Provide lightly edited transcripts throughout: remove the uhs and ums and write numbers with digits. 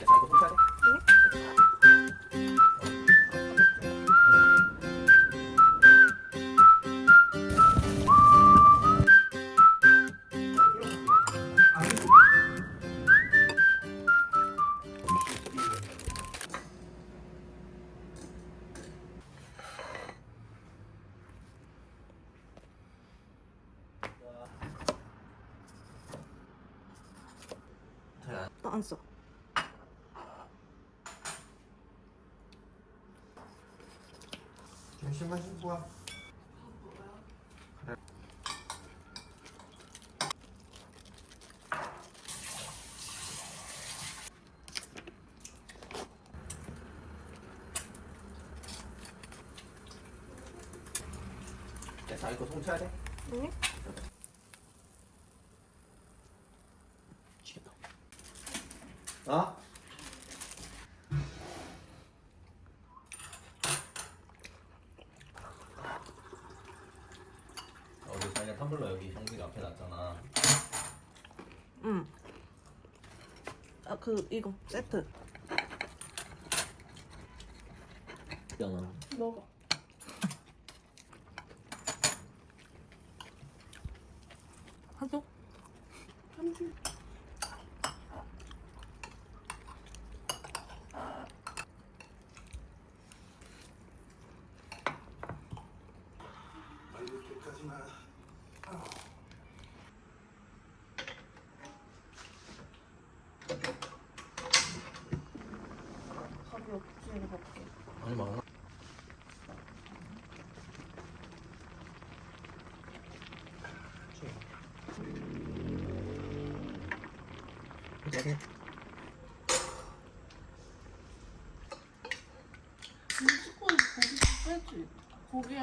자, 이거 손 차례. 나 안 써. 잠시만 신고 와. 그래. 자, 이거 손 차례. 응? 미치겠다. 어? 우리 자기가 텀블러 여기 형들이 앞에 놨잖아. 응. 아, 이거 세트. 있잖아. 먹어. 하죠? 이렇게까지만. 밥이 없지, 이거밖에. 아니 많아. 그래. 무조건 고기 빼지. 고기에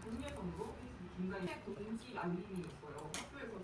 국내선으로 굉장히 공지 알림이 있어요. 학교에서.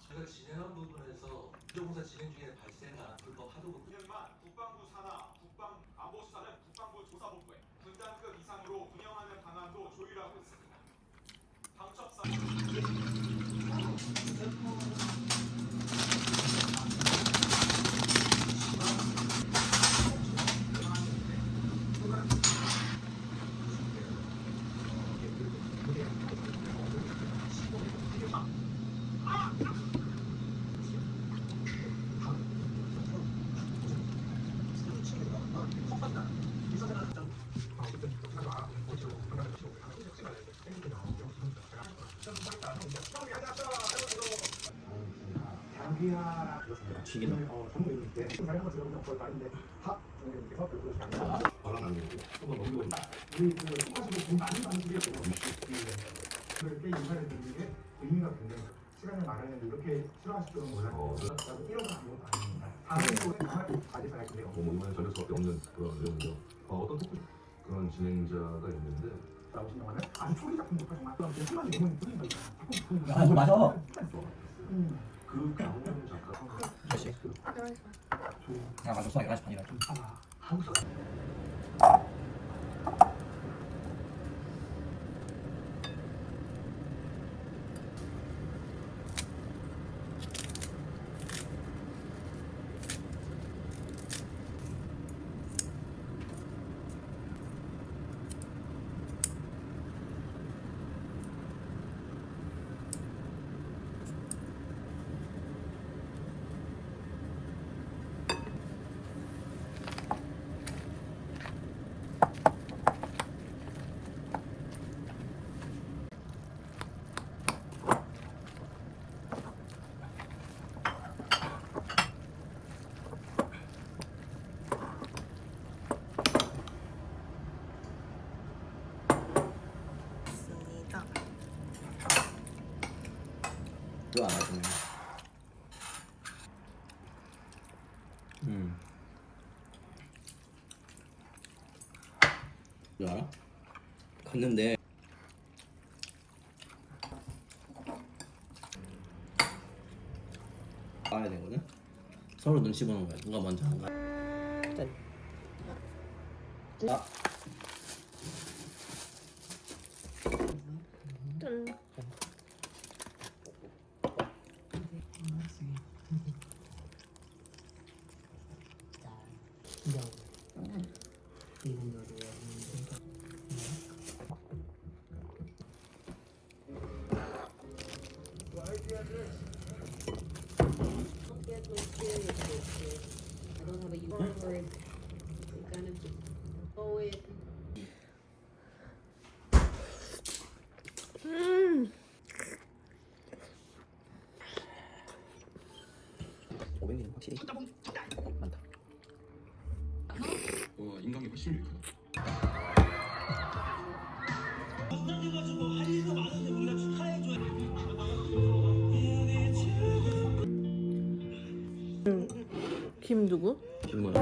제가 진행한 부분에서 공사 진행 중에 발생한 불법 하도급 현만 국방부 산하 국방안보수사는 국방부 조사본부에 분단급 이상으로 운영하는 방안도 조율하고 있습니다. 방첩사 튀기나? 그렇게 인사를 드리는 게 의미가 굉장히 시간을 마련했는데 이렇게 싫어하실 줄은 몰랐어요. 나도 1억은 아무것도 아닙니다. 다른 쪽에 강하게 가져갈 건데요. 이번에 전할 수밖에 없는 그런 내용이죠. 어떤 토크 그런 진행자가 있는데 나오신 영화는 아주 초기 작품부터 정말 그런 심한 내용이 뿌린 거죠. 아, 이거 맞아. 그 강원 작가 몇 시? 아, 맞아. 수학 11시 반이라 좀. 한국 있습니다. 그거 안 하시네. 이거 알아? 갔는데 가야 되거든? 서로 눈치 보는 거야. 누가 먼저 안 가. 아. 짠. I don't have a word. We kind of just go it. 오백미는 확실히 많다. 인간이 훨씬 유익하다. 김 누구? 김모야.